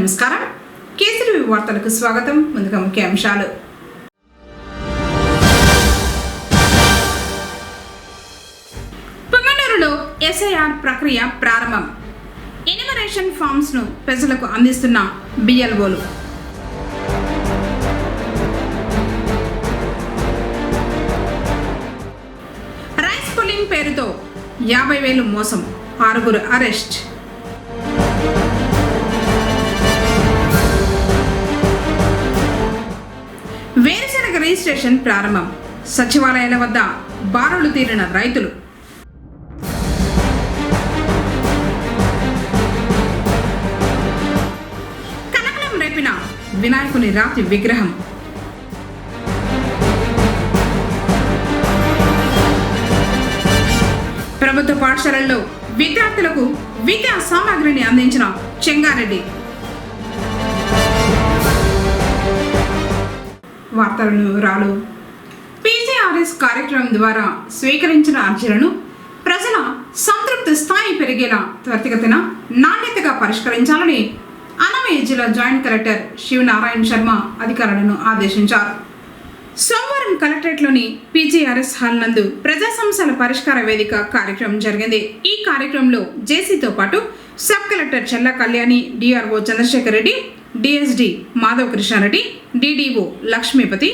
నమస్కారం. కేసరి వార్తలకు స్వాగతం. ముందుగా ముఖ్యాంశాలు. పొంగనూరులో ఎస్ఐఆర్ ప్రక్రియ ప్రారంభం. ఎన్యుమరేషన్ ఫామ్స్ ను ప్రజలకు అందిస్తున్న బిఎల్ఓలు. రైస్ పుల్లింగ్ పేరుతో 50,000 మోసం, 6 అరెస్ట్. వేరుశనగ రిజిస్ట్రేషన్ ప్రారంభం. సచివాలయాల వద్ద బారులు తీరిన రైతులు. కలకలం రేపిన వినాయకుని రాతి విగ్రహం. ప్రభుత్వ పాఠశాలల్లో విద్యార్థులకు విద్యా సామాగ్రిని అందించిన చెంగారెడ్డి. వార్తల వివరాలు. పీజీఆర్ఎస్ కార్యక్రమం ద్వారా స్వీకరించిన అర్జీలను ప్రజల సంతృప్తి స్థాయి పెరిగేలా త్వరితగతిన నాణ్యతగా పరిష్కరించాలని అన్నమయ్య జిల్లా జాయింట్ కలెక్టర్ శివనారాయణ శర్మ అధికారులను ఆదేశించారు. సోమవారం కలెక్టరేట్లోని పీజీఆర్ఎస్ హాల్ నందు ప్రజా సమస్యల పరిష్కార వేదిక కార్యక్రమం జరిగింది. ఈ కార్యక్రమంలో జేసీతో పాటు sub collector Chella Kalyani, DRO Chandrasekhar Reddy, DSD Madhava Krishnareddy, DDO Lakshmipathi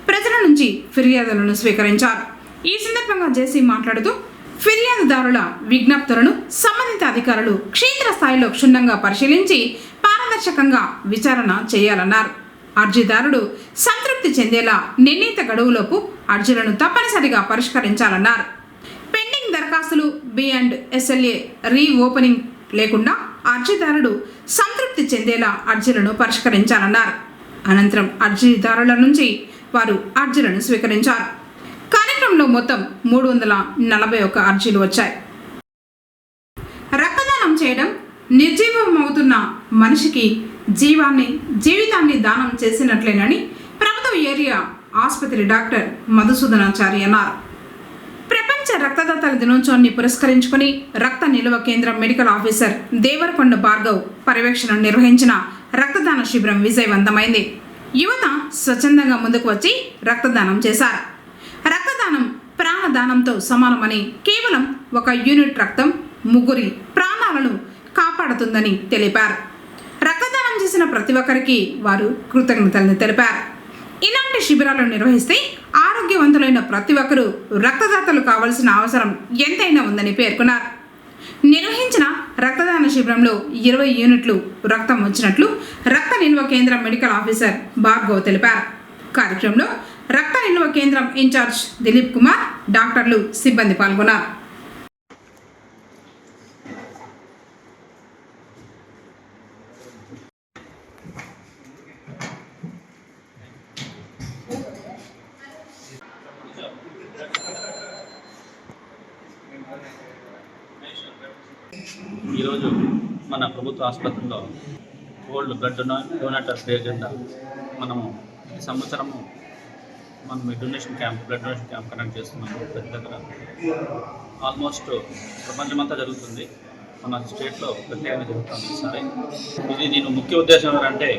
ప్రజల నుంచి ఫిర్యాదులను స్వీకరించారు. ఈ సందర్భంగా జేసీ మాట్లాడుతూ ఫిర్యాదుదారుల విజ్ఞప్తులను సంబంధిత అధికారులు క్షేత్రస్థాయిలో క్షుణ్ణంగా పరిశీలించి పారదర్శకంగా విచారణ చేయాలన్నారు. అర్జీదారుడు సంతృప్తి చెందేలా నిర్ణీత గడువులోపు అర్జీలను తప్పనిసరిగా పరిష్కరించాలన్నారు. పెండింగ్ దరఖాస్తులు B&SLA రీఓపెనింగ్ లేకుండా అర్జీదారుడు సంతృప్తి చెందేలా అర్జీలను పరిష్కరించాలన్నారు. అనంతరం అర్జీదారుల నుంచి వారు అర్జీలను స్వీకరించారు. కార్యక్రమంలో మొత్తం 341 అర్జీలు వచ్చాయి. రక్తదానం చేయడం నిర్జీవమవుతున్న మనిషికి జీవితాన్ని దానం చేసినట్లేనని ప్రభుత్వ ఏరియా ఆసుపత్రి డాక్టర్ మధుసూదనాచారి అన్నారు. ప్రపంచ రక్తదాతల దినోత్సవాన్ని పురస్కరించుకుని రక్త నిల్వ కేంద్రం మెడికల్ ఆఫీసర్ దేవరకొండ భార్గవ్ పర్యవేక్షణ నిర్వహించిన రక్తదాన శిబిరం విజయవంతమైంది. యువత స్వచ్ఛందంగా ముందుకు వచ్చి రక్తదానం చేశారు. రక్తదానం ప్రాణదానంతో సమానమని, కేవలం 1 యూనిట్ రక్తం 3 ప్రాణాలను కాపాడుతుందని తెలిపారు. రక్తదానం చేసిన ప్రతి ఒక్కరికి వారు కృతజ్ఞతలను తెలిపారు. ఇలాంటి శిబిరాలు నిర్వహిస్తే ఆరోగ్యవంతులైన ప్రతి ఒక్కరూ రక్తదాతలు కావాల్సిన అవసరం ఎంతైనా ఉందని పేర్కొన్నారు. నిర్వహించిన రక్తదాన శిబిరంలో 20 యూనిట్లు రక్తం వచ్చినట్లు రక్త నిల్వ కేంద్రం మెడికల్ ఆఫీసర్ భార్గవ్ తెలిపారు. కార్యక్రమంలో రక్త నిల్వ కేంద్రం ఇన్ఛార్జ్ దిలీప్ కుమార్, డాక్టర్లు, సిబ్బంది పాల్గొన్నారు. ఈరోజు మన ప్రభుత్వ ఆసుపత్రిలో ఓల్డ్ బ్లడ్ డొనేటర్ డే కింద మనము ఈ సంవత్సరము మనం బ్లడ్ డొనేషన్ క్యాంప్ కండక్ట్ చేస్తున్నాము. ప్రతి దగ్గర ఆల్మోస్ట్ ప్రపంచమంతా జరుగుతుంది, మన స్టేట్లో ప్రత్యేకంగా జరుగుతుంది ఈసారి. దీని ముఖ్య ఉద్దేశం ఏంటంటే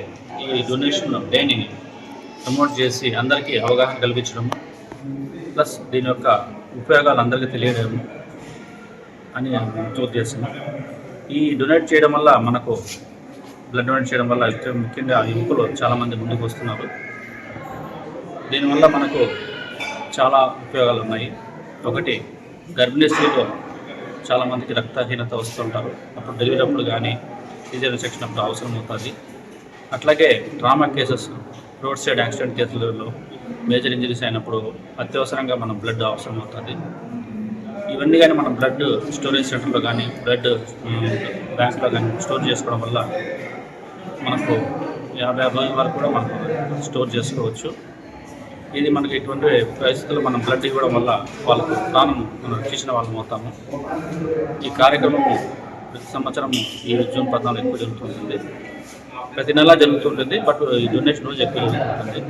ఈ డొనేషన్ డేని ప్రమోట్ చేసి అందరికీ అవగాహన కల్పించడం, ప్లస్ దీని యొక్క ఉపయోగాలు అందరికీ తెలియడం అని ముఖ్య ఉద్దేశం. ఈ డొనేట్ చేయడం వల్ల మనకు బ్లడ్ డొనేట్ చేయడం వల్ల ముఖ్యంగా యువకులు చాలామంది ముందుకు వస్తున్నారు. దీనివల్ల మనకు చాలా ఉపయోగాలు ఉన్నాయి. ఒకటి, గర్భిణీ స్త్రీలో చాలామందికి రక్తహీనత వస్తుంటారు, అప్పుడు డెలివరీ అప్పుడు కానీ సిజేరియన్ సెక్షన్ అప్పుడు అవసరం అవుతుంది. అట్లాగే trauma cases, road side accident కేసులలో మేజర్ ఇంజరీస్ అయినప్పుడు అత్యవసరంగా మనం బ్లడ్ అవసరం అవుతుంది. ఇవన్నీ కానీ మనం బ్లడ్ స్టోరేజ్ సెంటర్లో కానీ బ్లడ్ బ్యాంక్లో కానీ స్టోర్ చేసుకోవడం వల్ల మనకు 50 రోజుల వరకు కూడా మనం స్టోర్ చేసుకోవచ్చు. ఇది మనకి ఇటువంటి పరిస్థితుల్లో మనం బ్లడ్ ఇవ్వడం వల్ల వాళ్ళకు ప్రాణం మనం రక్షించిన వాళ్ళం అవుతాము. ఈ కార్యక్రమము ప్రతి సంవత్సరం ఈ జూన్ 14 ఎక్కువ జరుగుతుంటుంది, ప్రతి నెల జరుగుతుంటుంది. బట్ ఈ డొనేషన్ రోజు ఎక్కువ జరుగుతుంది.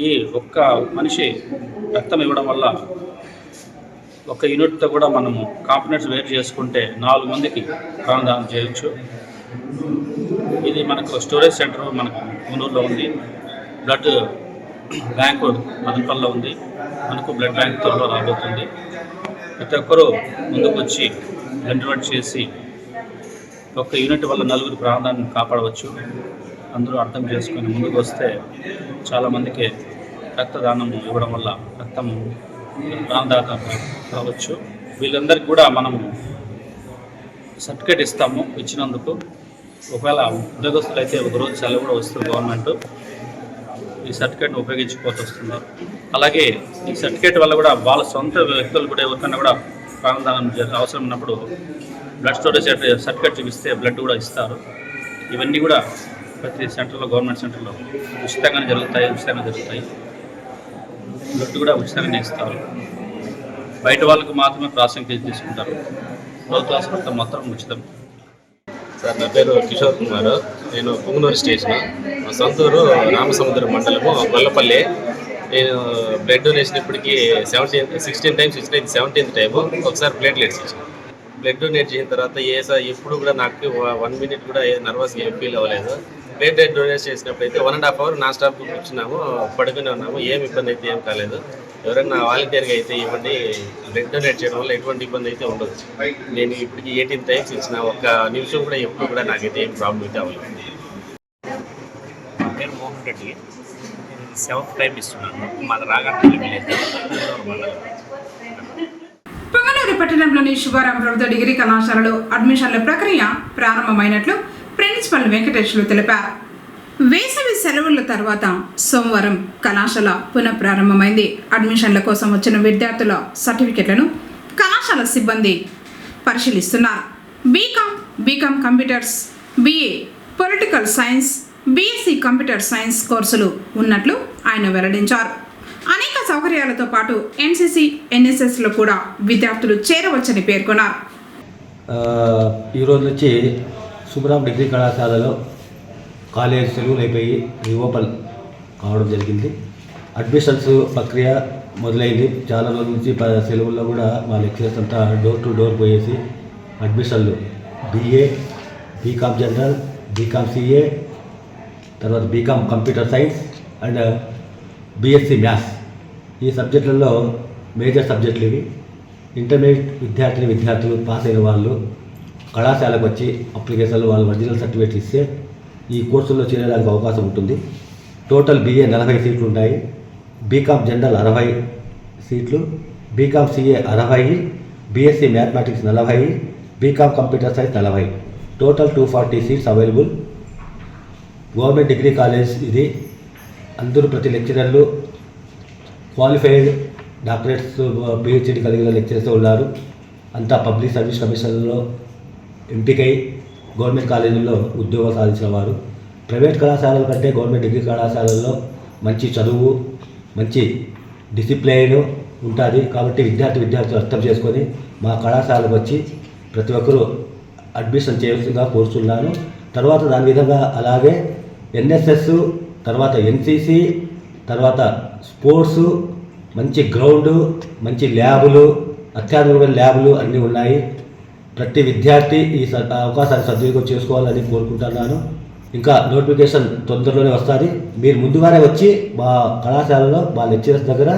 ఈ ఒక్క మనిషి రక్తం ఇవ్వడం వల్ల 1 యూనిట్తో కూడా మనము కాంపోనెంట్స్ వేరు చేసుకుంటే 4 మందికి ప్రాణదానం చేయొచ్చు. ఇది మనకు స్టోరేజ్ సెంటర్ మనకు మునూరులో ఉంది, బ్లడ్ బ్యాంకు మదనపల్లిలో ఉంది, మనకు బ్లడ్ బ్యాంక్ త్వరలో రాబోతుంది. ప్రతి ఒక్కరూ ముందుకు వచ్చి బ్లడ్ డొనేట్ చేసి ఒక యూనిట్ వల్ల 4 ప్రాణాలను కాపాడవచ్చు. అందరూ అర్థం చేసుకొని ముందుకు వస్తే చాలామందికి రక్తదానం ఇవ్వడం వల్ల రక్తం ప్రాణదాత కావచ్చు. వీళ్ళందరికీ కూడా మనము సర్టిఫికేట్ ఇస్తాము. ఇచ్చినందుకు ఒకవేళ ఉద్యోగస్తులు అయితే ఒకరోజు సెలవు కూడా వస్తుంది గవర్నమెంట్, ఈ సర్టిఫికేట్ని ఉపయోగించుకోవాల్సి వస్తుంది. అలాగే ఈ సర్టిఫికేట్ వల్ల కూడా వాళ్ళ సొంత వ్యక్తులు కూడా ఎవరికైనా కూడా ప్రాణదానం అవసరం ఉన్నప్పుడు బ్లడ్ స్టోరేజ్ సర్టిఫికేట్ చూపిస్తే బ్లడ్ కూడా ఇస్తారు. ఇవన్నీ కూడా ప్రతి సెంటర్లో, గవర్నమెంట్ సెంటర్లో ఉచితంగానే జరుగుతాయి. బ్లడ్ కూడా ఉచితంగానే ఇస్తారు. బయట వాళ్ళకు మాత్రమే ప్రాసెసింగ్ ఫీజు తీసుకుంటారు. ప్రభుత్వ ఆసుపత్రి మొత్తం ఉచితం. సార్, నా పేరు కిషోర్ కుమార్. నేను పుంగనూరు స్టేషన్, మా సొంతూరు రామసముద్రం మండలము గొల్లపల్లి. నేను బ్లడ్ డొనేషన్ ఇప్పటికీ 16 టైమ్స్ ఇచ్చిన, ఇది 17th టైము. ఒకసారి ప్లేట్లెట్స్ ఇచ్చిన. బ్లడ్ డొనేట్ చేసిన తర్వాత ఎప్పుడు కూడా నాకు 1 మినిట్ కూడా నర్వస్గా ఏం ఫీల్ అవ్వలేదు. ప్లేట్లెట్ డొనేట్ చేసినప్పుడు అయితే 1.5 hour నాన్ స్టాప్ కూర్చున్నాము, పడుకునే ఉన్నాము. ఏం ఇబ్బంది అయితే ఏం కాలేదు. ఎవరైనా వాలంటీర్గా అయితే ఇవ్వండి. బ్లడ్ డొనేట్ చేయడం వల్ల ఎటువంటి ఇబ్బంది అయితే ఉండదు. నేను ఇప్పటికి 18 టైమ్స్ ఇచ్చిన, ఒక్క నిమిషం కూడా ఎప్పుడు కూడా నాకైతే ఏం ప్రాబ్లం అయితే అవ్వలేదు. నేను మోహన్ రెడ్డి, 7th టైం ఇస్తున్నాను. మాది రాగంపల్లి విలేజ్, మండలం. పొంగనూరు పట్టణంలోని శుభారాం ప్రభుత్వ డిగ్రీ కళాశాలలో అడ్మిషన్ల ప్రక్రియ ప్రారంభమైనట్లు ప్రిన్సిపల్ వెంకటేశ్వరు తెలిపారు. వేసవి సెలవుల తర్వాత సోమవారం కళాశాల పునఃప్రారంభమైంది. అడ్మిషన్ల కోసం వచ్చిన విద్యార్థుల సర్టిఫికెట్లను కళాశాల సిబ్బంది పరిశీలిస్తున్నారు. BCom computers, BA political science, BSc computer science కోర్సులు ఉన్నట్లు ఆయన వెల్లడించారు. అనేక సౌకర్యాలతో పాటు NCC, NSSలో కూడా విద్యార్థులు చేరవచ్చని పేర్కొన్నారు. ఈరోజు నుంచి శుభ్రాం డిగ్రీ కళాశాలలో కాలేజ్ సెలవులు అయిపోయి రీఓపెన్ కావడం జరిగింది. అడ్మిషన్స్ ప్రక్రియ మొదలైంది. చాలా రోజుల నుంచి సెలవుల్లో కూడా మా లెక్చరర్స్ అంతా డోర్ టు డోర్ పోయేసి అడ్మిషన్లు BA, BCom general, BCom CA, తర్వాత BCom computer science and BSc maths, ఈ సబ్జెక్టులలో మేజర్ సబ్జెక్టులు ఇవి. ఇంటర్మీడియట్ విద్యార్థులు పాస్ అయిన వాళ్ళు కళాశాలకు వచ్చి అప్లికేషన్లు వాళ్ళ ఒరిజినల్ సర్టిఫికేట్ ఇస్తే ఈ కోర్సుల్లో చేరడానికి అవకాశం ఉంటుంది. టోటల్ BA 40 సీట్లు ఉంటాయి. బీకామ్ జనరల్ 60 సీట్లు, BCom CA 60, BSc mathematics 40, BCom computer science 40, total 240 seats available. Government degree college ఇది. అందరూ ప్రతి లెక్చరర్లు క్వాలిఫైడ్ డాక్టరేట్స్, PhD కలిగిన లెక్చరర్స్ ఉన్నారు. అంతా పబ్లిక్ సర్వీస్ కమిషన్లో ఎంపికై గవర్నమెంట్ కాలేజీల్లో ఉద్యోగం సాధించిన వారు. ప్రైవేట్ కళాశాలల కంటే గవర్నమెంట్ డిగ్రీ కళాశాలల్లో మంచి చదువు, మంచి డిసిప్లైన్ ఉంటుంది. కాబట్టి విద్యార్థులు అర్థం చేసుకొని మా కళాశాలకు వచ్చి ప్రతి ఒక్కరూ అడ్మిషన్ చేయవలసిందిగా కోరుతున్నాను. తర్వాత దాని విధంగా అలాగే NSS, తర్వాత NCC, తర్వాత స్పోర్ట్స్, మంచి గ్రౌండు, మంచి ల్యాబులు, అత్యాధునికమైన ల్యాబులు అన్నీ ఉన్నాయి. ప్రతి విద్యార్థి ఈ అవకాశాన్ని సద్వినియోగం చేసుకోవాలని కోరుకుంటున్నాను. ఇంకా నోటిఫికేషన్ తొందరలోనే వస్తుంది. మీరు ముందుగానే వచ్చి మా కళాశాలలో మా లెక్చరర్స్ దగ్గర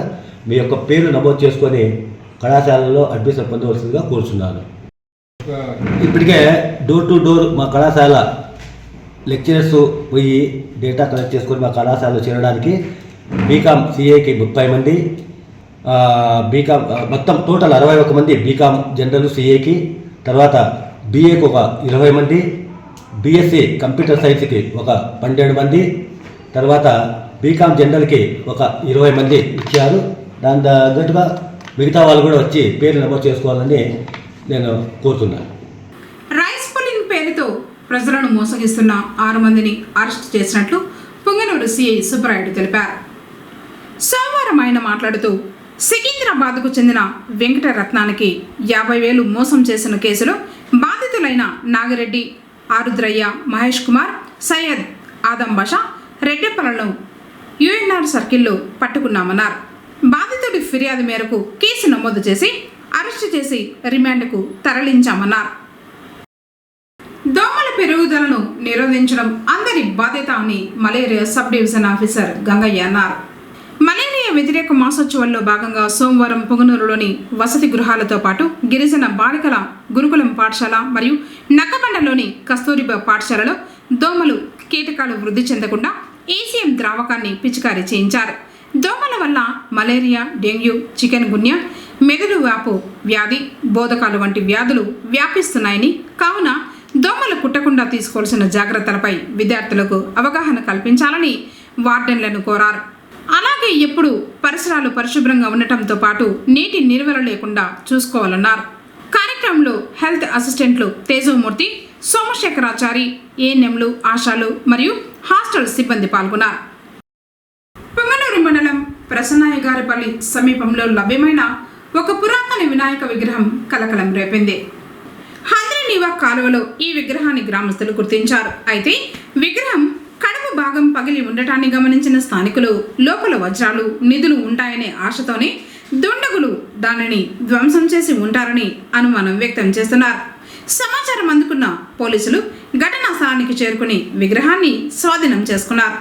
మీ యొక్క పేరు నమోదు చేసుకొని కళాశాలలో అడ్మిషన్ పొందవలసిందిగా కోరుచున్నాను. ఇప్పటికే డోర్ టు డోర్ మా కళాశాల లెక్చరర్స్ పోయి డేటా కలెక్ట్ చేసుకొని మా కళాశాలలో చేరడానికి బీకామ్ CAకి 30 మంది, బీకామ్ మొత్తం టోటల్ 61 మంది బీకామ్ జనరల్ CAకి, తర్వాత BAకి ఒక 20 మంది, BSc కంప్యూటర్ సైన్స్కి ఒక 12 మంది, తర్వాత బీకామ్ జనరల్కి ఒక 20 మంది ఇచ్చారు. దాని తగ్గట్టుగా మిగతా వాళ్ళు కూడా వచ్చి పేర్లు నమోదు చేసుకోవాలని నేను కోరుతున్నాను. రైస్ పుల్లింగ్ పేరుతో ప్రజలను మోసగిస్తున్న 6 మందిని అరెస్ట్ చేసినట్లు పొంగనూరు CI సుబ్బరాయుడు తెలిపారు. సోమవారం ఆయన మాట్లాడుతూ సికింద్రాబాద్కు చెందిన వెంకటరత్నానికి 50,000 మోసం చేసిన కేసులో బాధితులైన నాగిరెడ్డి, ఆరుద్రయ్య, మహేష్ కుమార్, సయ్యద్, ఆదం బాషా, రెడ్డెప్పలను UNR సర్కిల్లో పట్టుకున్నామన్నారు. బాధితుడి ఫిర్యాదు మేరకు కేసు నమోదు చేసి అరెస్టు చేసి రిమాండ్కు తరలించామన్నారు. దోమల పెరుగుదలను నిరోధించడం అందరి బాధ్యత అని malaria sub division officer Gangayya అన్నారు. మలేరియా వ్యతిరేక మాసోత్సవంలో భాగంగా సోమవారం పొంగనూరులోని వసతి గృహాలతో పాటు గిరిజన బాలికల గురుకులం పాఠశాల మరియు నక్కబండలోని కస్తూరిబా పాఠశాలలో దోమలు కీటకాలు వృద్ధి చెందకుండా ఈసీఎం ద్రావకాన్ని పిచికారీ చేయించారు. దోమల వల్ల మలేరియా, డెంగ్యూ, చికెన్ గున్యా, మెదడు వాపు వ్యాధి, బోధకాలు వంటి వ్యాధులు వ్యాపిస్తున్నాయని, కావున దోమలు కుట్టకుండా తీసుకోవాల్సిన జాగ్రత్తలపై విద్యార్థులకు అవగాహన కల్పించాలని వార్డెన్లను కోరారు. అలాగే ఎప్పుడు పరిసరాలు పరిశుభ్రంగా ఉండటంతో పాటు నీటి నిల్వలు లేకుండా చూసుకోవాలన్నారు. కార్యక్రమంలో హెల్త్ అసిస్టెంట్లు తేజమూర్తి, సోమశేఖరాచారి, ఏఎన్ఎంలు, ఆశాలు మరియు హాస్టల్ సిబ్బంది పాల్గొన్నారు. పొంగనూరు మండలం ప్రసన్నాయగారిపల్లి సమీపంలో లభ్యమైన ఒక పురాతన వినాయక విగ్రహం కలకలం రేపింది. హంద్రీనీవా కాలువలో ఈ విగ్రహాన్ని గ్రామస్తులు గుర్తించారు. అయితే విగ్రహం కడుపు భాగం పగిలి ఉండటాన్ని గమనించిన స్థానికులు లోపల వజ్రాలు, నిధులు ఉంటాయనే ఆశతోనే దుండగులు దానిని ధ్వంసం చేసి ఉంటారని అనుమానం వ్యక్తం చేస్తున్నారు. సమాచారం అందుకున్న పోలీసులు ఘటనా స్థలానికి చేరుకుని విగ్రహాన్ని స్వాధీనం చేసుకున్నారు.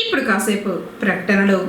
ఇప్పుడు కాసేపు ప్రకటనలు.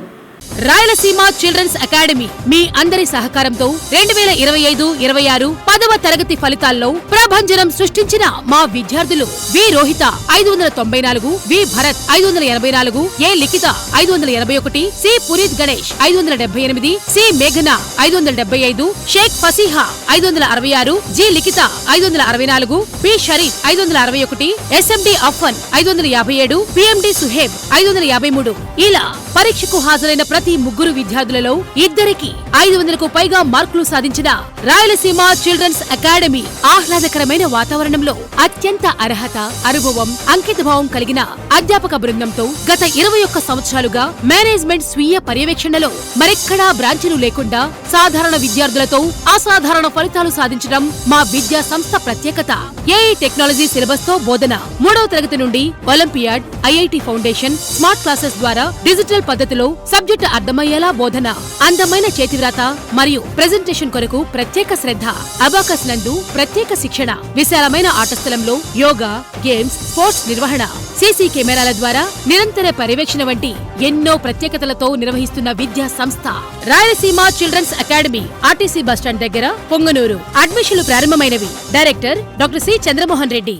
రాయలసీమ చిల్డ్రన్స్ అకాడమీ మీ అందరి సహకారంతో 2025-26 10వ తరగతి ఫలితాల్లో ప్రభంజనం సృష్టించిన మా విద్యార్థులు వి రోహిత 594, వి భరత్ 584, ఏ లిఖిత 581, సి పునీత్ గణేష్ 578, సి మేఘన 575, షేక్ ఫసీహా 566, జి లిఖిత 564, పి షరీఫ్ 561, ఎస్ఎండి అఫ్ఫన్ 557, పిఎండి సుహేబ్ 553. ఇలా పరీక్షకు హాజరైన ప్రతి ముగ్గురు విద్యార్థులలో ఇద్దరికి 500కు పైగా మార్కులు సాధించిన రాయలసీమ చిల్డ్రన్స్ అకాడమీ ఆహ్లాదకరమైన వాతావరణంలో అత్యంత అర్హత, అనుభవం, అంకితభావం కలిగిన అధ్యాపక బృందంతో గత 21 సంవత్సరాలుగా మేనేజ్మెంట్ స్వీయ పర్యవేక్షణలో మరెక్కడా బ్రాంచీలు లేకుండా సాధారణ విద్యార్థులతో అసాధారణ ఫలితాలు సాధించడం మా విద్యా సంస్థ ప్రత్యేకత. ఏఐ టెక్నాలజీ సిలబస్ తో బోధన, 3వ తరగతి నుండి olympiad, IIT foundation, smart classes ద్వారా డిజిటల్ పద్ధతిలో సబ్జెక్టు అర్థమయ్యేలా బోధన, అందమైన చేతివ్రాత మరియు ప్రెజెంటేషన్ కొరకు ప్రత్యేక శ్రద్ధ, అబాకస్ నందు ప్రత్యేక శిక్షణ, విశాలమైన ఆట స్థలంలో యోగా, గేమ్స్, స్పోర్ట్స్ నిర్వహణ, సీసీ కెమెరాల ద్వారా నిరంతర పర్యవేక్షణ వంటి ఎన్నో ప్రత్యేకతలతో నిర్వహిస్తున్న విద్యా సంస్థ Rayalaseema children's academy, RTC bus stand దగ్గర, పొంగనూరు. అడ్మిషన్లు ప్రారంభమైనవి. Director doctor C Chandramohan Reddy.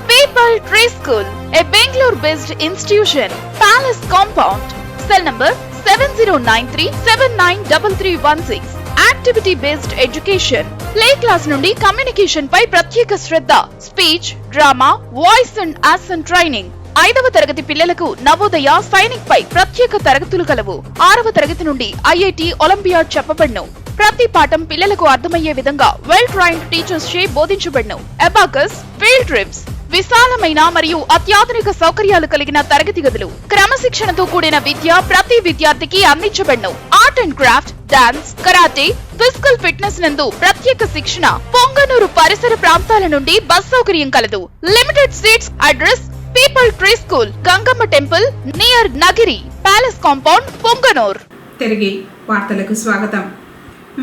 People Tree School, a Bangalore-based institution, Palace Compound, cell number 7093793316. Activity-based education, play class నుండి కమ్యూనికేషన్ పై ప్రత్యేక శ్రద్ధ, speech, drama, voice and action training. 5వ తరగతి పిల్లలకు నవోదయ, సైనిక్ పై ప్రత్యేక తరగతులు కలవు. 6వ తరగతి నుండి ఐఐటి, ఒలింపియాడ్ చెప్పబడును. ప్రతి పాఠం పిల్లలకు అర్థమయ్యే విధంగా వెల్ ట్రైన్డ్ టీచర్స్ చే బోధించబడును. అబాకస్, ఫీల్డ్ ట్రిప్స్, విశాలమైన మరియు అత్యాధునిక సౌకర్యాలు కలిగిన తరగతి గదులు, క్రమశిక్షణతో కూడిన విద్య ప్రతి విద్యార్థికి అందించబడును. Art and craft, dance, karate, physical fitness నందు ప్రత్యేక శిక్షణ. పొంగనూరు పరిసర ప్రాంతాల నుండి బస్ సౌకర్యం కలదు. Limited seats. Address people tree school, Gangamma temple near Nagiri palace compound, Punganur. తిరిగి వార్తలకు స్వాగతం.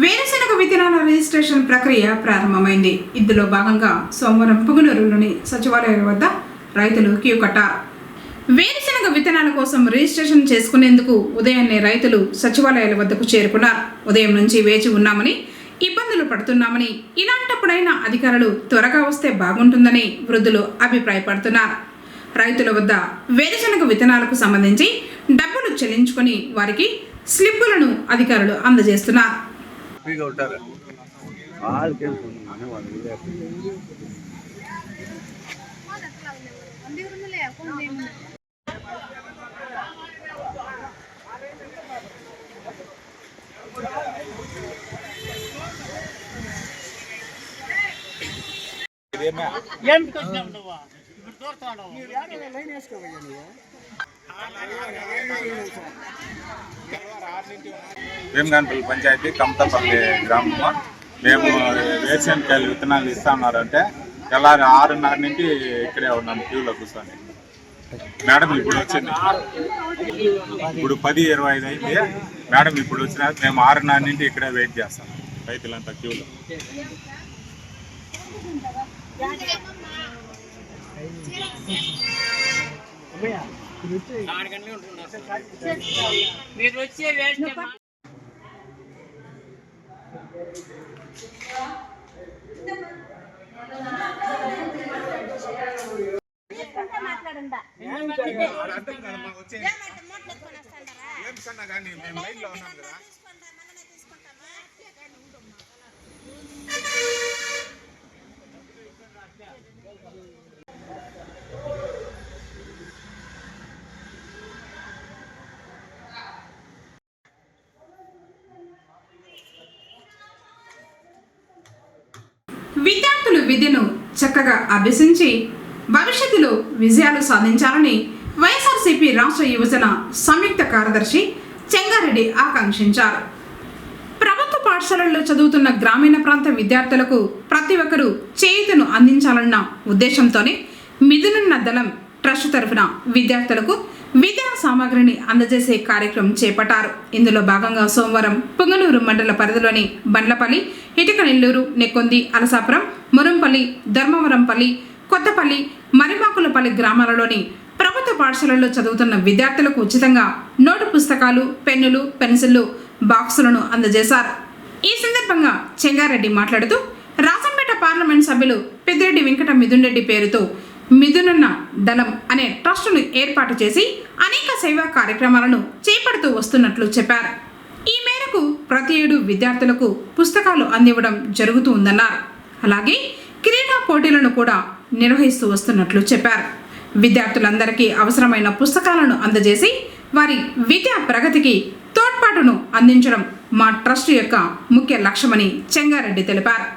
వేరుశనగ విత్తనాల రిజిస్ట్రేషన్ ప్రక్రియ ప్రారంభమైంది. ఇందులో భాగంగా సోమవారం పుంగనూరులోని సచివాలయాల వద్ద రైతులు క్యూ కట్టారు. వేరుశనగ విత్తనాల కోసం రిజిస్ట్రేషన్ చేసుకునేందుకు ఉదయాన్నే రైతులు సచివాలయాల వద్దకు చేరుకున్నారు. ఉదయం నుంచి వేచి ఉన్నామని, ఇబ్బందులు పడుతున్నామని, ఇలాంటప్పుడైనా అధికారులు త్వరగా వస్తే బాగుంటుందని వృద్ధులు అభిప్రాయపడుతున్నారు. రైతుల వద్ద వేరుశనగ విత్తనాలకు సంబంధించి డబ్బులు చెల్లించుకొని వారికి స్లిప్పులను అధికారులు అందజేస్తున్నారు. వేమగానపల్లి పంచాయతీ కమతపల్లి గ్రామము. మేము వేరుశనగకాయలు విత్తనాలు ఇస్తామన్నారంటే తెల్లారి 6:30 నుంచి ఇక్కడే ఉన్నాము క్యూలో కూర్చొని. మేడం ఇప్పుడు వచ్చింది, ఇప్పుడు 10:25 అయింది. మేడం ఇప్పుడు వచ్చిన మేము 6:30 నుంచి ఇక్కడే వెయిట్ చేస్తాం రైతులంతా క్యూలో. విద్యార్థులు విద్యను చక్కగా అభ్యసించి భవిష్యత్తులో విజయాలు సాధించాలని వైఎస్ఆర్సీపీ రాష్ట్ర యువజన సంయుక్త కార్యదర్శి చెంగారెడ్డి ఆకాంక్షించారు. ప్రభుత్వ పాఠశాలల్లో చదువుతున్న గ్రామీణ ప్రాంత విద్యార్థులకు ప్రతి ఒక్కరూ చేయూతను అందించాలన్న ఉద్దేశంతోనే మిథునన్న దళం ట్రస్ట్ తరఫున విద్యార్థులకు విద్యా సామాగ్రిని అందజేసే కార్యక్రమం చేపట్టారు. ఇందులో భాగంగా సోమవారం పుంగనూరు మండల పరిధిలోని బండ్లపల్లి, ఇటుకనెల్లూరు, నెక్కొంది, అలసాపురం, మురంపల్లి, ధర్మవరంపల్లి, కొత్తపల్లి, మరిమాకులపల్లి గ్రామాలలోని ప్రభుత్వ పాఠశాలల్లో చదువుతున్న విద్యార్థులకు ఉచితంగా నోటు పుస్తకాలు, పెన్నులు, పెన్సిళ్లు, బాక్సులను అందజేశారు. ఈ సందర్భంగా చెంగారెడ్డి మాట్లాడుతూ రాజంపేట పార్లమెంట్ సభ్యులు పెద్దిరెడ్డి వెంకట మిథున్ రెడ్డి పేరుతో మిథునన్న దళం అనే ట్రస్టును ఏర్పాటు చేసి అనేక సేవా కార్యక్రమాలను చేపడుతూ వస్తున్నట్లు చెప్పారు. ఈ మేరకు ప్రతి ఏడు విద్యార్థులకు పుస్తకాలు అందివ్వడం జరుగుతూ ఉందన్నారు. అలాగే క్రీడా పోటీలను కూడా నిర్వహిస్తూ వస్తున్నట్లు చెప్పారు. విద్యార్థులందరికీ అవసరమైన పుస్తకాలను అందజేసి వారి విద్యా ప్రగతికి తోడ్పాటును అందించడం మా ట్రస్ట్ యొక్క ముఖ్య లక్ష్యమని చెంగారెడ్డి తెలిపారు.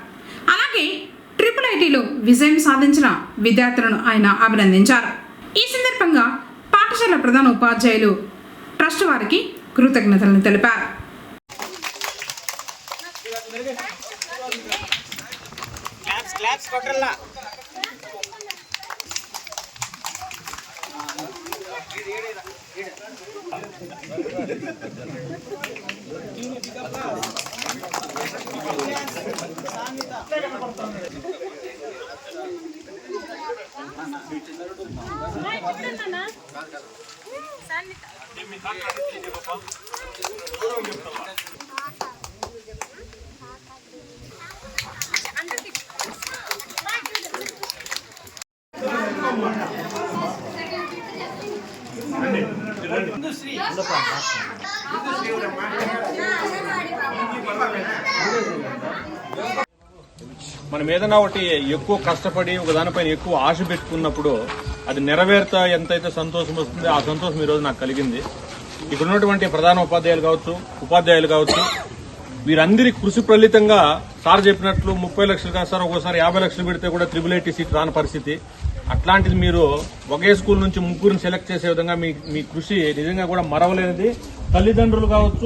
అలాగే IITలో విజయం సాధించిన విద్యార్థులను ఆయన అభినందించారు. ఈ సందర్భంగా పాఠశాల ప్రధాన ఉపాధ్యాయులు ట్రస్ట్ వారికి కృతజ్ఞతలను తెలిపారు. మనం ఏదైనా ఒకటి ఎక్కువ కష్టపడి ఒక దానిపైన ఎక్కువ ఆశ పెట్టుకున్నప్పుడు అది నెరవేరుతా ఎంతైతే సంతోషం వస్తుందో ఆ సంతోషం ఈ రోజు నాకు కలిగింది. ఇక్కడ ఉన్నటువంటి ప్రధాన ఉపాధ్యాయులు కావచ్చు వీరందరి కృషి ఫలితంగా సార్ చెప్పినట్లు 30 లక్షలు కాదు సార్, ఒక్కోసారి 50 లక్షలు పెడితే కూడా IIIT సీట్ రాని పరిస్థితి. అట్లాంటిది మీరు ఒకే స్కూల్ నుంచి ముగ్గురిని సెలెక్ట్ చేసే విధంగా మీ కృషి నిజంగా కూడా మరవలేనిది. తల్లిదండ్రులు కావచ్చు,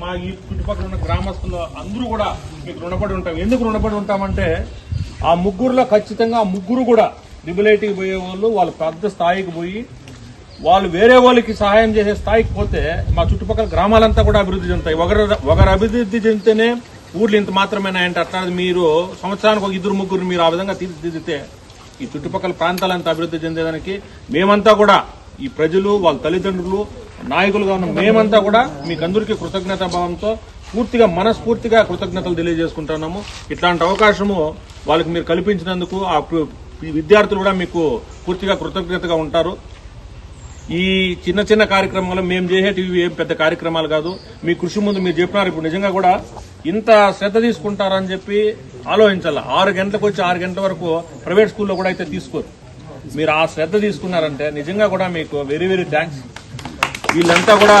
మా ఈ చుట్టుపక్కల ఉన్న గ్రామస్తులు అందరూ కూడా మీకు రుణపడి ఉంటాం. ఎందుకు రుణపడి ఉంటామంటే ఆ ముగ్గురులో ఖచ్చితంగా ఆ ముగ్గురు కూడా ట్రిపుల్ పోయే వాళ్ళు పెద్ద స్థాయికి పోయి వాళ్ళు వేరే వాళ్ళకి సహాయం చేసే స్థాయికి పోతే మా చుట్టుపక్కల గ్రామాలంతా కూడా అభివృద్ధి చెందుతాయి. ఒకరు అభివృద్ధి చెందితేనే ఊర్లు ఇంత మాత్రమేనా అంటే అట్లా మీరు సంవత్సరానికి ఒక 2-3 మీరు ఆ విధంగా తీర్చిదిద్దితే ఈ చుట్టుపక్కల ప్రాంతాలంతా అభివృద్ధి చెందేదానికి మేమంతా కూడా ఈ ప్రజలు వాళ్ళ తల్లిదండ్రులు నాయకులుగా ఉన్న మేమంతా కూడా మీకందరికీ కృతజ్ఞతా భావంతో మనస్ఫూర్తిగా కృతజ్ఞతలు తెలియజేసుకుంటున్నాము. ఇట్లాంటి అవకాశము వాళ్ళకి మీరు కల్పించినందుకు ఆ విద్యార్థులు కూడా మీకు పూర్తిగా కృతజ్ఞతగా ఉంటారు. ఈ చిన్న కార్యక్రమాలు మేము చేసేటివి ఏం పెద్ద కార్యక్రమాలు కాదు. మీ కృషి ముందు మీరు చెప్పినారు. ఇప్పుడు నిజంగా కూడా ఇంత శ్రద్ధ తీసుకుంటారని చెప్పి ఆలోచించాలి. 6 గంటలకు వచ్చి 6 గంటల వరకు ప్రైవేట్ స్కూల్లో కూడా అయితే తీసుకోరు. మీరు ఆ శ్రద్ధ తీసుకున్నారంటే నిజంగా కూడా మీకు వెరీ వెరీ థ్యాంక్స్. వీళ్ళంతా కూడా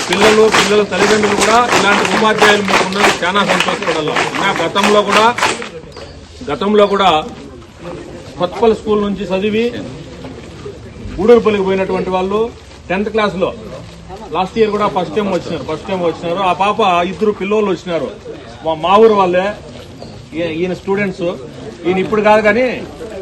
పిల్లల తల్లిదండ్రులు కూడా ఇలాంటి ఉపాధ్యాయులు మీకు ఉన్నది చాలా సంతోషపడాలి. నా గతంలో కూడా కొత్తపల్లి స్కూల్ నుంచి చదివి గూడూరుపల్లికి పోయినటువంటి వాళ్ళు 10th క్లాస్లో లాస్ట్ ఇయర్ కూడా ఫస్ట్ టైం వచ్చినారు. ఆ పాప 2 పిల్లోళ్ళు వచ్చినారు. మా ఊరు వాళ్ళే ఈయన స్టూడెంట్స్. ఈయన ఇప్పుడు కాదు కానీ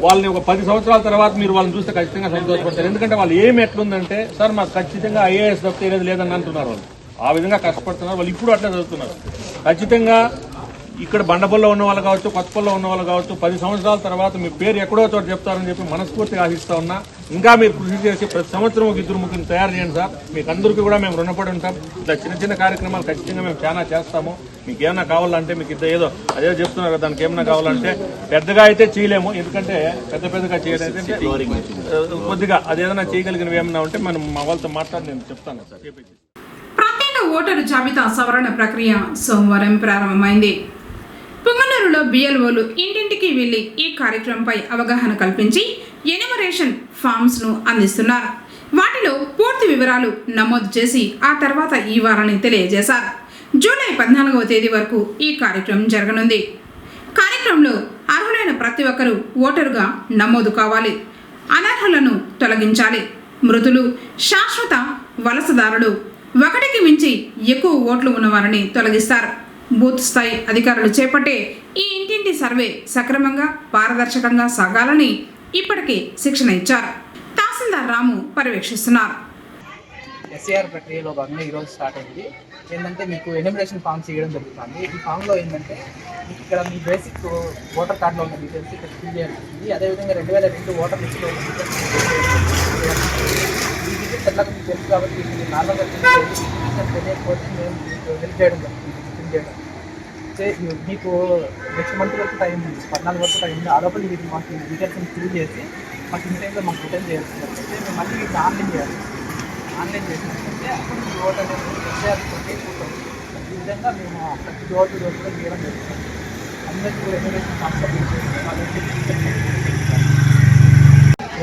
వాళ్ళని ఒక 10 సంవత్సరాల తర్వాత మీరు వాళ్ళని చూస్తే ఖచ్చితంగా సంతోషపడతారు. ఎందుకంటే వాళ్ళు ఏం ఎట్లుందంటే సార్ మాకు ఖచ్చితంగా ఐఏఎస్ తప్పితే లేదని అంటున్నారు. వాళ్ళు ఆ విధంగా కష్టపడుతున్నారు. వాళ్ళు ఇప్పుడు అట్లా చదువుతున్నారు. ఖచ్చితంగా ఇక్కడ బండపల్లో ఉన్న వాళ్ళు కావచ్చు, కొత్తపల్లో ఉన్న వాళ్ళు కావచ్చు, 10 సంవత్సరాల తర్వాత మీ పేరు ఎక్కడో చోట చెప్తారని చెప్పి మనస్ఫూర్తిగా ఆశిస్తా ఉన్నా. ఇంకా మీరు కృషి చేసి ప్రతి సంవత్సరం ఒక 2-3 తయారు చేయండి సార్. మీకు అందరికీ కూడా మేము రుణపడి ఉంటాం. ఇట్లా చిన్న కార్యక్రమాలు ఖచ్చితంగా మేము చాలా చేస్తాము. మీకు ఏమైనా కావాలంటే మీకు ఏదో అదే చెప్తున్నారు కదా, దానికి ఏమైనా కావాలంటే పెద్దగా అయితే చేయలేము. ఎందుకంటే పెద్దగా చేయడానికి కొద్దిగా అదేదైనా చేయగలిగినవి ఏమైనా ఉంటే మనం మా వాళ్ళతో మాట్లాడి నేను చెప్తాను సార్. ప్రత్యేక ఓటరు జాబితా సవరణ ప్రక్రియ సోమవారం ప్రారంభమైంది. పుంగనూరులో బిఎల్ఓలు ఇంటింటికి వెళ్లి ఈ కార్యక్రమంపై అవగాహన కల్పించి ఎన్యుమరేషన్ ఫామ్స్ ను అందిస్తున్నారు. వాటిలో పూర్తి వివరాలు నమోదు చేసి ఆ తర్వాత ఈ వారాన్ని తెలియజేశారు. జూలై 14వ తేదీ వరకు ఈ కార్యక్రమం జరగనుంది. కార్యక్రమంలో అర్హులైన ప్రతి ఒక్కరూ ఓటరుగా నమోదు కావాలి. అనర్హులను తొలగించాలి. మృతులు, శాశ్వత వలసదారులు, 1కి మించి ఎక్కువ ఓట్లు ఉన్నవారిని తొలగిస్తారు. బూత్ స్థాయి అధికారులు చేపట్టే ఈ ఇంటింటి సర్వే సక్రమంగా పారదర్శకంగా సాగాలని ఇప్పటికే శిక్షణ ఇచ్చారు. తహసీల్దార్ రాము పర్యవేక్షిస్తున్నారు. ఎస్ఏఆర్ ప్రక్రియలో భాగంగా ఈరోజు స్టార్ట్ అయింది. ఏంటంటే మీకు ఎన్యుమరేషన్ ఫామ్స్ ఇవ్వడం జరుగుతుంది. ఈ ఫామ్లో ఏంటంటే మీకు ఇక్కడ మీ బేసిక్ ఓటర్ కార్డులో ఉన్న డీటెయిల్స్ ఇక్కడ ఫిల్ చేయాల్సింది. అదేవిధంగా 2002 ఓటర్ లిస్టులో ఉన్న డీటెయిల్స్ ఈ డీటెయిల్స్ ఎట్లా మీకు తెలుసు కాబట్టి మీరు నార్మల్గా తెలియకపోతే మేము మీకు హెల్ప్ చేయడం జరుగుతుంది. మీకు నెక్స్ట్ మంత్ వరకు టైం ఉంది, 14 వరకు టైం ఉంది. ఆ లోపల మీరు మాకు డీటెయిల్స్ ఫిల్ చేసి మాకు ఇన్ టైంలో మాకు రిటర్న్ చేయాల్సిందంటే మేము మళ్ళీ వీటిని ఆన్లైన్ చేయాలి. ఆన్లైన్ చేసినట్లయితే అప్పుడు మీ ఓటర్ ఎస్ఆర్ పూర్తవుతుంది. ఈ విధంగా మేము ప్రతి డోర్ టు డోర్ కూడా చేయడం జరుగుతుంది. అందరికీ కూడా ఎన్యుమరేషన్ ఫామ్స్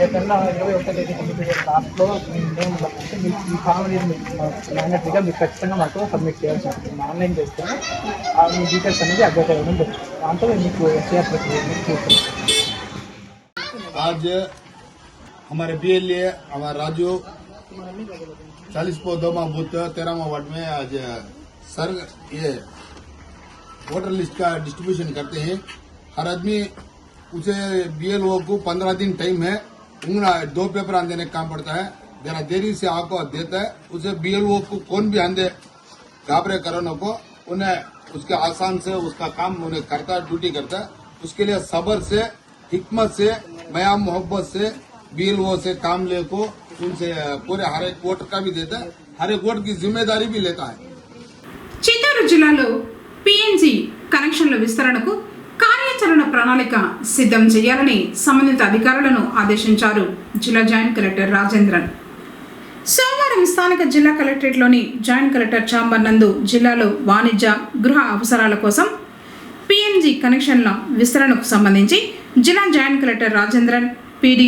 ఏదన్నా 21వ తేదీ కంప్లీట్ లాస్ట్లో మేము అంటే మీకు ఈ ఫామ్ మ్యాండేటరీగా మీకు ఖచ్చితంగా మాకు సబ్మిట్ చేయాల్సి ఉంటుంది. ఆన్లైన్ చేసుకొని మీ డీటెయిల్స్ అనేది అప్డేట్ అవ్వడం జరుగుతుంది. దాంట్లో మీకు ఎస్ఆర్ ప్రక్రియ చూస్తున్నాం. आज हमारे BLA हमारे राजू 40 बूथ 13वां वार्ड में आज सर ये वोटर लिस्ट का डिस्ट्रीब्यूशन करते हैं. हर आदमी उसे BLO को 15 दिन टाइम है. उंगना 2 पेपर आने देने का काम पड़ता है. जरा देरी से आपको देता है. उसे BLO को कौन भी आंदे घाबरे कराने को उन्हें उसके आसान से उसका काम उन्हें करता है, ड्यूटी करता है. उसके लिए सब्र से, हिकमत से, मया मोहब्बत से BLO से काम ले को उनसे पूरे हर एक वोटर का भी देता है. हर एक वोट की जिम्मेदारी भी लेता है. చిత్తూరు జిల్లాలో PNG కనెక్షన్ల విస్తరణకు కార్యాచరణ ప్రణాళిక సిద్ధం చేయాలని సంబంధిత అధికారులను ఆదేశించారు జిల్లా జాయింట్ కలెక్టర్ రాజేంద్రన్. సోమవారం స్థానిక జిల్లా కలెక్టరేట్లోని జాయింట్ కలెక్టర్ ఛాంబర్ నందు జిల్లాలో వాణిజ్య, గృహ అవసరాల కోసం PNG కనెక్షన్ల విస్తరణకు సంబంధించి జిల్లా joint collector Rajendran, PD,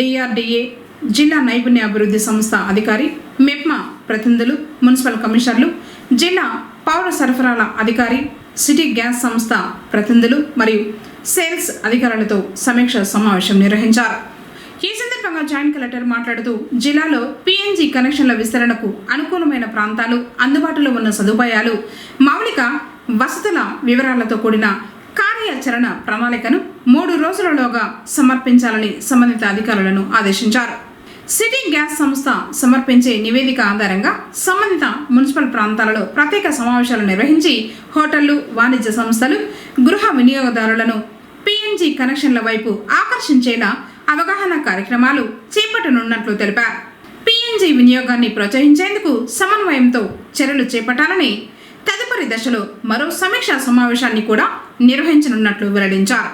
DRDA, జిల్లా నైపుణ్య అభివృద్ధి సంస్థ అధికారి, మెప్మా ప్రతినిధులు, మున్సిపల్ కమిషనర్లు, జిల్లా పౌర సరఫరాల అధికారి, సిటీ గ్యాస్ సంస్థ ప్రతినిధులు మరియు సేల్స్ అధికారులతో సమీక్ష సమావేశం నిర్వహించారు. ఈ సందర్భంగా జాయింట్ కలెక్టర్ మాట్లాడుతూ జిల్లాలో PNG కనెక్షన్ల విస్తరణకు అనుకూలమైన ప్రాంతాలు, అందుబాటులో ఉన్న సదుపాయాలు, మౌలిక వసతుల వివరాలతో కూడిన కార్యాచరణ ప్రణాళికను 3 రోజులలోగా సమర్పించాలని సంబంధిత అధికారులను ఆదేశించారు. సిటీ గ్యాస్ సంస్థ సమర్పించే నివేదిక ఆధారంగా సంబంధిత మున్సిపల్ ప్రాంతాలలో ప్రత్యేక సమావేశాలు నిర్వహించి హోటళ్లు, వాణిజ్య సంస్థలు, గృహ వినియోగదారులను PNG కనెక్షన్ల వైపు ఆకర్షించేలా అవగాహన కార్యక్రమాలు చేపట్టనున్నట్లు తెలిపారు. PNG వినియోగాన్ని ప్రోత్సహించేందుకు సమన్వయంతో చర్యలు చేపట్టాలని, తదుపరి దశలో మరో సమీక్షా సమావేశాన్ని కూడా నిర్వహించనున్నట్లు వెల్లడించారు.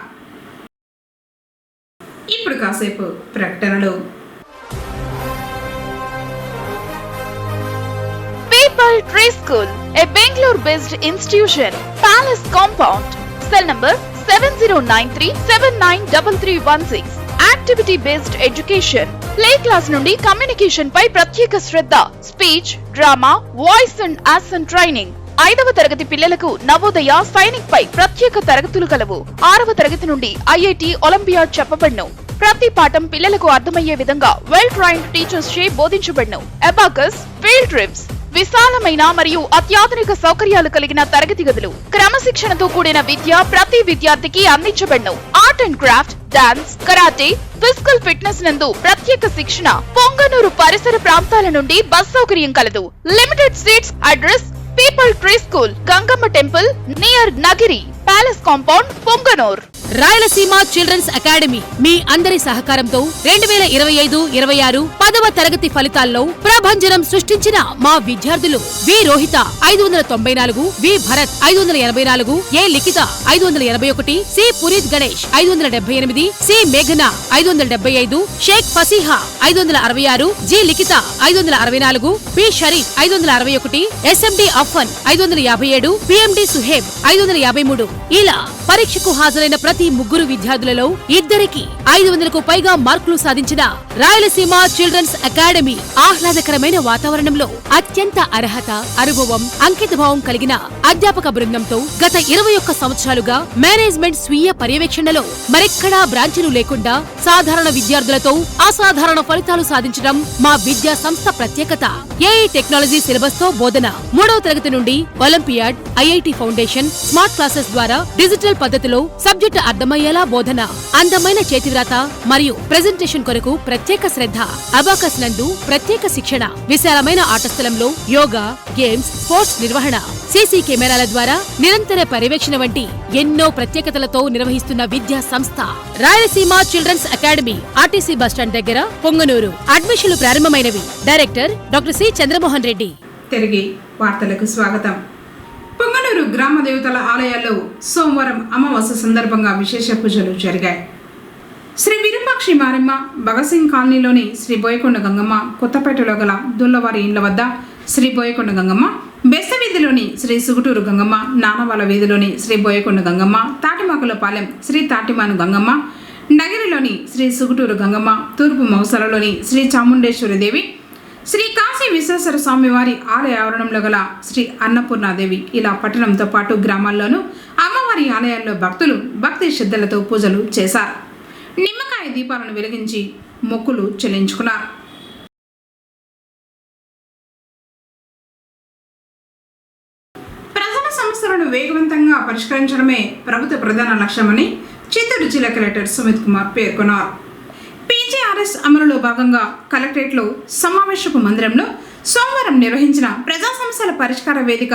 ఇప్పుడు కాసేపు ప్రకటనలు. People Tree School, a Bangalore-based institution, Palace Compound, cell number 7093793316. Activity-based education, play class నుండి కమ్యూనికేషన్ పై ప్రత్యేక శ్రద్ధ, speech, drama, voice and accent training. 5వ తరగతి పిల్లలకు నవోదయ, సైనిక్ పై ప్రత్యేక తరగతులు కలవు. 6వ తరగతి నుండి IIT, ఒలింపియాడ్ చెప్పబడును. ప్రతి పాఠం పిల్లలకు అర్థమయ్యే విధంగా వెల్ ట్రైన్డ్ టీచర్స్ చే బోధించబడును. అబాకస్, ఫీల్డ్ ట్రిప్స్, విశాలమైన మరియు అత్యాధునిక సౌకర్యాలు కలిగిన తరగతి గదులు, క్రమశిక్షణతో కూడిన విద్య ప్రతి విద్యార్థికి అందించబడును. Art and craft, dance, karate, physical fitness నందు ప్రత్యేక శిక్షణ. పొంగనూరు పరిసర ప్రాంతాల నుండి బస్ సౌకర్యం కలదు. Limited seats. Address people tree school, Gangamma temple near Nagiri, palace compound, Punganur. Rayalaseema children's academy మీ అందరి సహకారంతో 2025-26 10వ తరగతి ఫలితాల్లో ప్రభంజనం సృష్టించిన మా విద్యార్థులు వి రోహిత 594, వి భరత్ 584, ఏ లిఖిత 581, సి పురీత్ గణేష్ 578, సి మేఘన 575, షేక్ ఫసీహా 566, జి లిఖిత 564, బి షరీఫ్ 561, SMD అఫ్ఫన్ 557, PMD సుహేబ్ 553. ఇలా పరీక్షకు హాజరైన ప్రతి ముగ్గురు విద్యార్థులలో ఇద్దరికి 500కు పైగా మార్కులు సాధించిన రాయలసీమ చిల్డ్రన్స్ అకాడమీ ఆహ్లాదకరమైన వాతావరణంలో అత్యంత అర్హత, అనుభవం, అంకితభావం కలిగిన అధ్యాపక బృందంతో గత 21 సంవత్సరాలుగా మేనేజ్మెంట్ స్వీయ పర్యవేక్షణలో మరెక్కడా బ్రాంచీలు లేకుండా సాధారణ విద్యార్థులతో అసాధారణ ఫలితాలు సాధించడం మా విద్యా సంస్థ ప్రత్యేకత. ఏఐ టెక్నాలజీ సిలబస్ తో బోధన. 3వ తరగతి నుండి olympiad, IIT foundation, smart classes ద్వారా డిజిటల్ పద్ధతిలో సబ్జెక్టు అర్థమయ్యేలా బోధన. అందమైన చేతివ్రాత మరియు ప్రెజెంటేషన్ కొరకు ప్రత్యేక శ్రద్ధ. అబాకస్ నందు ప్రత్యేక శిక్షణ. విశాలమైన ఆట స్థలంలో యోగా, గేమ్స్, స్పోర్ట్స్ నిర్వహణ. సీసీ కెమెరాల ద్వారా నిరంతర పర్యవేక్షణ వంటి ఎన్నో ప్రత్యేకతలతో నిర్వహిస్తున్న విద్యా సంస్థ Rayalaseema children's academy, RTC bus stand దగ్గర, పొంగనూరు. అడ్మిషన్లు ప్రారంభమైనవి. Director doctor C Chandramohan Reddy. తిరిగి వార్తలకు స్వాగతం. పొంగనూరు గ్రామ దేవతల ఆలయాల్లో సోమవారం అమావాస్య సందర్భంగా విశేష పూజలు జరిగాయి. శ్రీ విరూపాక్షి మారెమ్మ, భగత్ సింగ్ కాలనీలోని శ్రీ బోయకొండ గంగమ్మ, కొత్తపేటలో గల దుల్లవారి ఇండ్ల వద్ద శ్రీ బోయకొండ గంగమ్మ, బెస్త వీధిలోని శ్రీ సుగుటూరు గంగమ్మ, నానవాల వీధిలోని శ్రీ బోయకొండ గంగమ్మ, తాటిమాకులపాలెం శ్రీ తాటిమాను గంగమ్మ, నగిరిలోని శ్రీ సుగుటూరు గంగమ్మ, తూర్పు మౌసలలోని శ్రీ చాముండేశ్వరి దేవి, శ్రీ కాశీ విశ్వేశ్వర స్వామి వారి ఆలయ ఆవరణంలో గల శ్రీ అన్నపూర్ణాదేవి, ఇలా పట్టణంతో పాటు గ్రామాల్లోనూ అమ్మవారి ఆలయాల్లో భక్తులు భక్తి శ్రద్ధలతో పూజలు చేశారు. నిమ్మకాయ దీపాలను వెలిగించి మొక్కులు చెల్లించుకున్నారు. ప్రజల సమస్యలను వేగవంతంగా పరిష్కరించడమే ప్రభుత్వ ప్రధాన లక్ష్యమని చిత్తూరు జిల్లా కలెక్టర్ సుమిత్ కుమార్ పేర్కొన్నారు. PGRS అమలులో భాగంగా కలెక్టరేట్లో సమావేశపు మందిరంలో సోమవారం నిర్వహించిన ప్రజా సమస్యల పరిష్కార వేదిక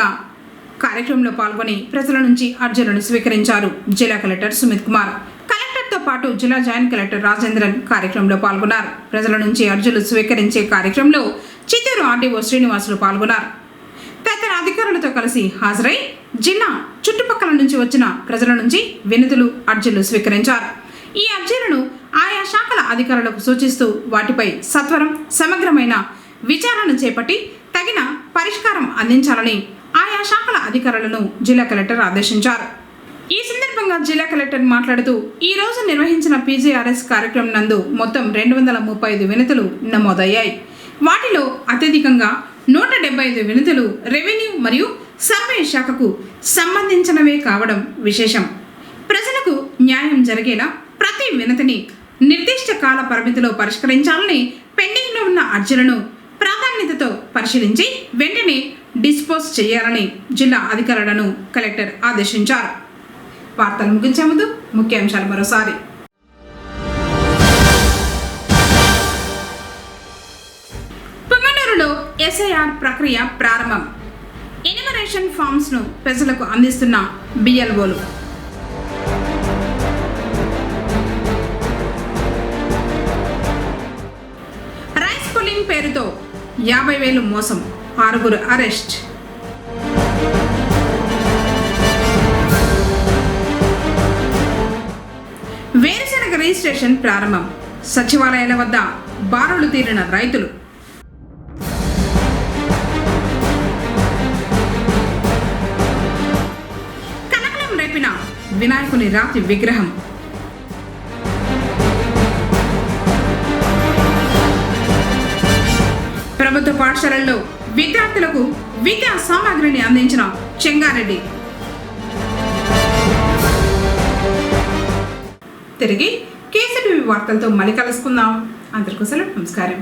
కార్యక్రమంలో పాల్గొని ప్రజల నుంచి అర్జీలను స్వీకరించారు జిల్లా కలెక్టర్ సుమిత్ కుమార్. కలెక్టర్తో పాటు జిల్లా జాయింట్ కలెక్టర్ రాజేంద్రన్ కార్యక్రమంలో పాల్గొన్నారు. ప్రజల నుంచి అర్జీలు స్వీకరించే కార్యక్రమంలో చిత్తూరు RDO శ్రీనివాసులు పాల్గొన్నారు. తదితర అధికారులతో కలిసి హాజరై జిల్లా చుట్టుపక్కల నుంచి వచ్చిన ప్రజల నుంచి వినతులు, అర్జీలు స్వీకరించారు. ఈ అర్జీలను ఆయా శాఖల అధికారులకు సూచిస్తూ వాటిపై సత్వరం సమగ్రమైన విచారణ చేపట్టి తగిన పరిష్కారం అందించాలని ఆయా శాఖల అధికారులను జిల్లా కలెక్టర్ ఆదేశించారు. ఈ సందర్భంగా జిల్లా కలెక్టర్ మాట్లాడుతూ ఈ రోజు నిర్వహించిన PGRS కార్యక్రమం నందు మొత్తం 235 వినతులు నమోదయ్యాయి. వాటిలో అత్యధికంగా 175 వినతులు రెవెన్యూ మరియు సర్వే శాఖకు సంబంధించినవే కావడం విశేషం. ప్రజలకు న్యాయం జరిగేలా ప్రతి వినతిని నిర్దిష్ట కాల పరిమితిలో పరిష్కరించాలని పెండింగ్లో ఉన్న అర్జీలను ప్రాధాన్యతతో పరిశీలించి వెంటనే డిస్పోజ్ చేయాలని జిల్లా అధికారులను కలెక్టర్ ఆదేశించారు. వార్తలు ముగించే ముందు ముఖ్యాంశాలు మరోసారి. పుంగనూరులో ఎస్ఐఆర్ ప్రక్రియ ప్రారంభం. ఎన్యుమరేషన్ ఫామ్స్ ను ప్రజలకు అందిస్తున్న బిఎల్ఓలు. రైస్ పుల్లింగ్ పేరుతో 50,000 మోసం, 6 అరెస్ట్. వేరుశనగ రిజిస్ట్రేషన్ ప్రారంభం. సచివాలయాల వద్ద బారులు తీరిన రైతులు. కలకలం రేపిన వినాయకుని రాతి విగ్రహం. ప్రభుత్వ పాఠశాలల్లో విద్యార్థులకు విద్యా సామాగ్రిని అందించిన చెంగారెడ్డి. తిరిగి కేసీటీవీ వార్తలతో మళ్ళీ కలుసుకుందాం. అందరికీ నమస్కారం.